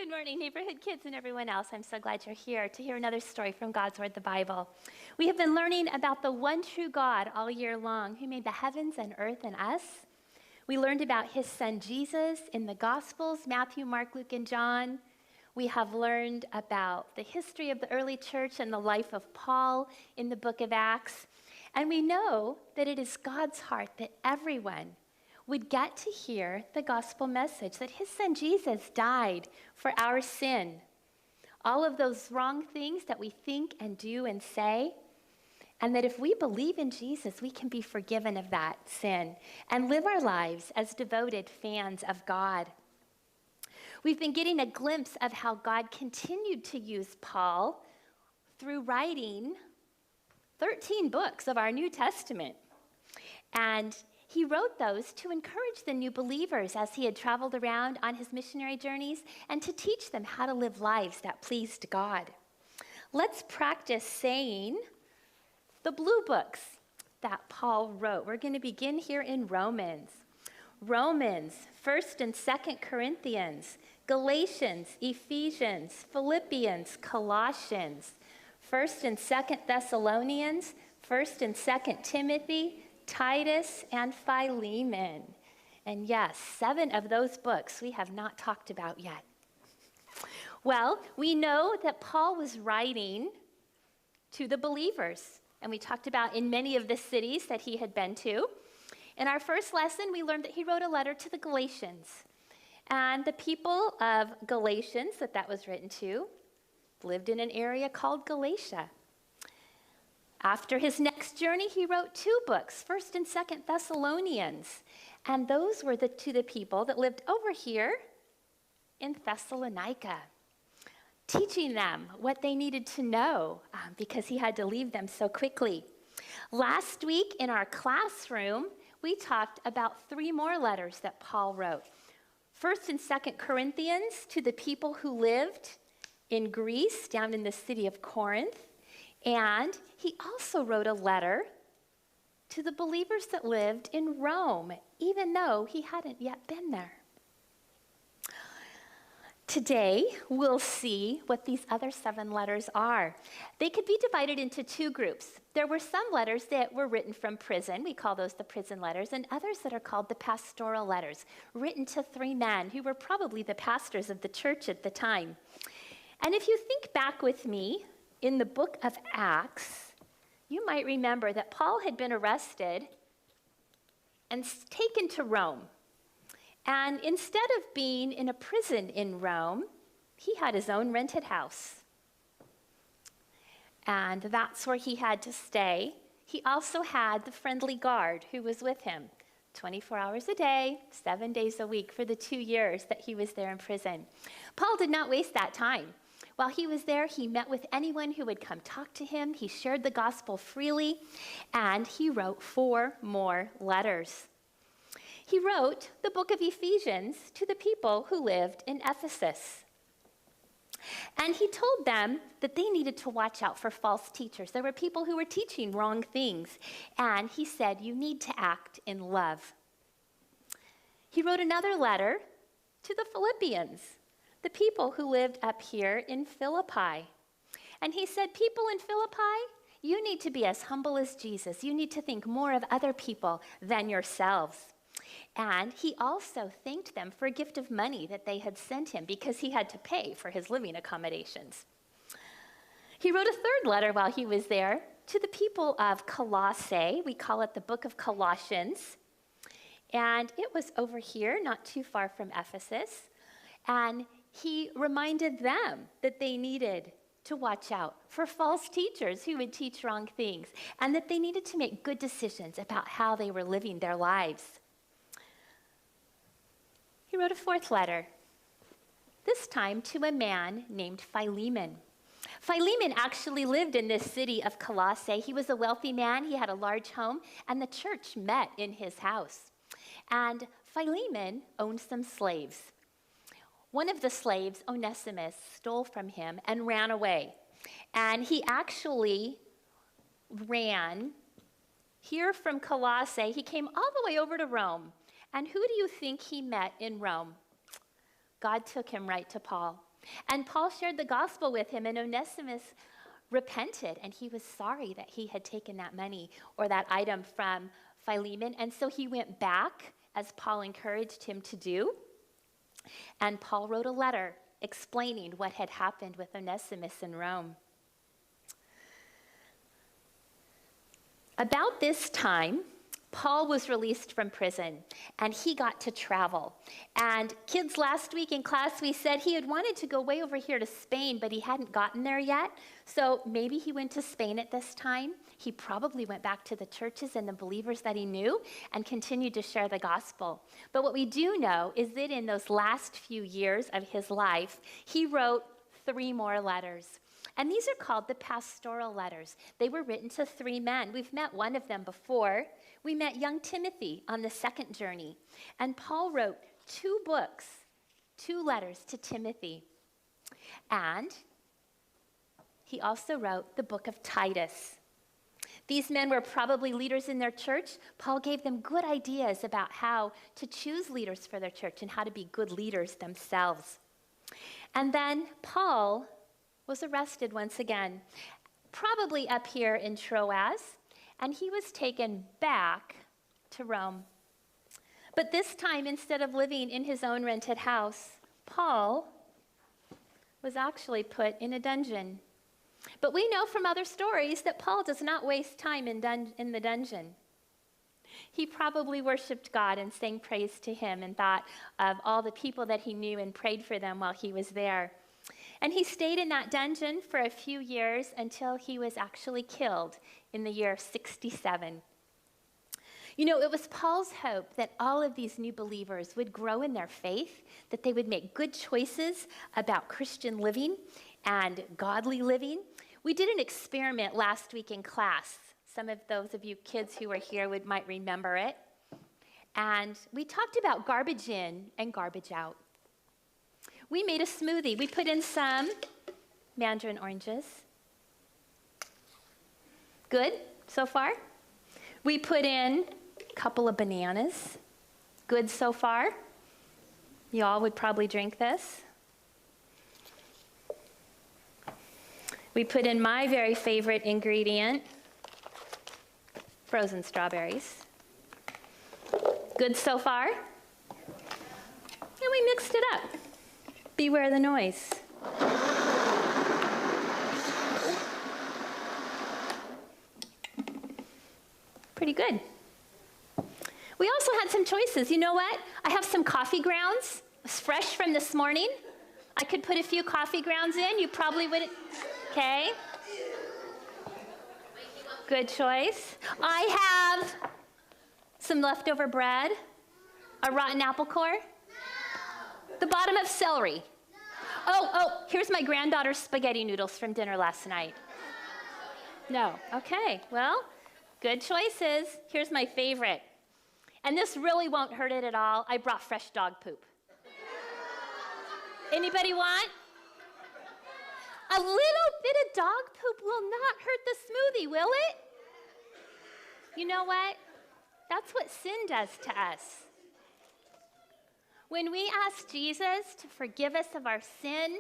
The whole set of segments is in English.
Good morning, neighborhood kids and everyone else. I'm so glad you're here to hear another story from God's Word, the Bible. We have been learning about the one true God all year long who made the heavens and earth and us. We learned about his son Jesus in the Gospels, Matthew, Mark, Luke, and John. We have learned about the history of the early church and the life of Paul in the book of Acts. And we know that it is God's heart that everyone would get to hear the gospel message, that his son Jesus died for our sin. All of those wrong things that we think and do and say, and that if we believe in Jesus, we can be forgiven of that sin and live our lives as devoted fans of God. We've been getting a glimpse of how God continued to use Paul through writing 13 books of our New Testament. And he wrote those to encourage the new believers as he had traveled around on his missionary journeys and to teach them how to live lives that pleased God. Let's practice saying the blue books that Paul wrote. We're going to begin here in Romans. Romans, 1st and 2nd Corinthians, Galatians, Ephesians, Philippians, Colossians, 1st and 2nd Thessalonians, 1st and 2nd Timothy, Titus, and Philemon. And yes, 7 of those books we have not talked about yet. Well, we know that Paul was writing to the believers, and we talked about in many of the cities that he had been to. In our first lesson, we learned that he wrote a letter to the Galatians. And the people of Galatians that was written to lived in an area called Galatia. After his next journey, he wrote 2 books, 1st and 2nd Thessalonians. And those were to the people that lived over here in Thessalonica, teaching them what they needed to know because he had to leave them so quickly. Last week in our classroom, we talked about 3 more letters that Paul wrote. 1st and 2nd Corinthians to the people who lived in Greece, down in the city of Corinth. And he also wrote a letter to the believers that lived in Rome, even though he hadn't yet been there. Today, we'll see what these other 7 letters are. They could be divided into 2 groups. There were some letters that were written from prison. We call those the prison letters, and others that are called the pastoral letters, written to 3 men who were probably the pastors of the church at the time. And if you think back with me, in the book of Acts, you might remember that Paul had been arrested and taken to Rome. And instead of being in a prison in Rome, he had his own rented house. And that's where he had to stay. He also had the friendly guard who was with him 24 hours a day, 7 days a week for the 2 years that he was there in prison. Paul did not waste that time. While he was there, he met with anyone who would come talk to him. He shared the gospel freely, and he wrote 4 more letters. He wrote the book of Ephesians to the people who lived in Ephesus. And he told them that they needed to watch out for false teachers. There were people who were teaching wrong things, and he said, you need to act in love. He wrote another letter to the Philippians, the people who lived up here in Philippi. And he said, people in Philippi, you need to be as humble as Jesus. You need to think more of other people than yourselves. And he also thanked them for a gift of money that they had sent him because he had to pay for his living accommodations. He wrote a 3rd letter while he was there to the people of Colossae. We call it the book of Colossians. And it was over here, not too far from Ephesus. And he reminded them that they needed to watch out for false teachers who would teach wrong things, and that they needed to make good decisions about how they were living their lives. He wrote a 4th letter, this time to a man named Philemon. Philemon actually lived in this city of Colossae. He was a wealthy man. He had a large home, and the church met in his house. And Philemon owned some slaves. One of the slaves, Onesimus, stole from him and ran away. And he actually ran here from Colossae. He came all the way over to Rome. And who do you think he met in Rome? God took him right to Paul. And Paul shared the gospel with him, and Onesimus repented, and he was sorry that he had taken that money or that item from Philemon. And so he went back, as Paul encouraged him to do. And Paul wrote a letter explaining what had happened with Onesimus in Rome. About this time, Paul was released from prison, and he got to travel. And kids, last week in class, we said he had wanted to go way over here to Spain, but he hadn't gotten there yet. So maybe he went to Spain at this time. He probably went back to the churches and the believers that he knew and continued to share the gospel. But what we do know is that in those last few years of his life, he wrote 3 more letters. And these are called the pastoral letters. They were written to 3 men. We've met one of them before. We met young Timothy on the second journey. And Paul wrote 2 books, 2 letters to Timothy. And he also wrote the book of Titus. These men were probably leaders in their church. Paul gave them good ideas about how to choose leaders for their church and how to be good leaders themselves. And then Paul was arrested once again, probably up here in Troas, and he was taken back to Rome. But this time, instead of living in his own rented house, Paul was actually put in a dungeon. But we know from other stories that Paul does not waste time in the dungeon. He probably worshiped God and sang praise to him and thought of all the people that he knew and prayed for them while he was there. And he stayed in that dungeon for a few years until he was actually killed in the year 67. You know, it was Paul's hope that all of these new believers would grow in their faith, that they would make good choices about Christian living and godly living. We did an experiment last week in class. Some of those of you kids who were here might remember it. And we talked about garbage in and garbage out. We made a smoothie. We put in some mandarin oranges. Good so far? We put in a couple of bananas. Good so far? Y'all would probably drink this. We put in my very favorite ingredient, frozen strawberries. Good so far? And we mixed it up. Beware the noise. Pretty good. We also had some choices. You know what? I have some coffee grounds. It's fresh from this morning. I could put a few coffee grounds in. You probably wouldn't. Okay. Good choice. I have some leftover bread, a rotten apple core, the bottom of celery. Oh, here's my granddaughter's spaghetti noodles from dinner last night. No. Okay. Well, good choices. Here's my favorite. And this really won't hurt it at all. I brought fresh dog poop. Anybody want? A little bit of dog poop will not hurt the smoothie, will it? You know what? That's what sin does to us. When we ask Jesus to forgive us of our sin,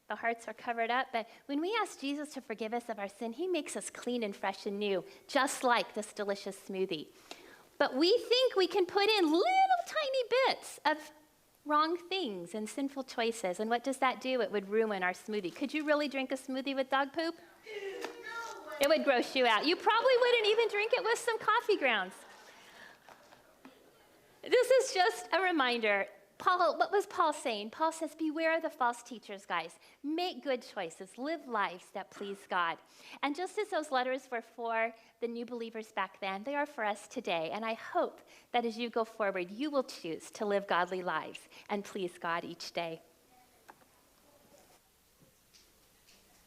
the hearts are covered up, but when we ask Jesus to forgive us of our sin, he makes us clean and fresh and new, just like this delicious smoothie. But we think we can put in little tiny bits of wrong things and sinful choices, and what does that do? It would ruin our smoothie. Could you really drink a smoothie with dog poop? It would gross you out. You probably wouldn't even drink it with some coffee grounds. This is just a reminder. What was Paul saying? Paul says, beware of the false teachers, guys. Make good choices. Live lives that please God. And just as those letters were for the new believers back then, they are for us today. And I hope that as you go forward, you will choose to live godly lives and please God each day.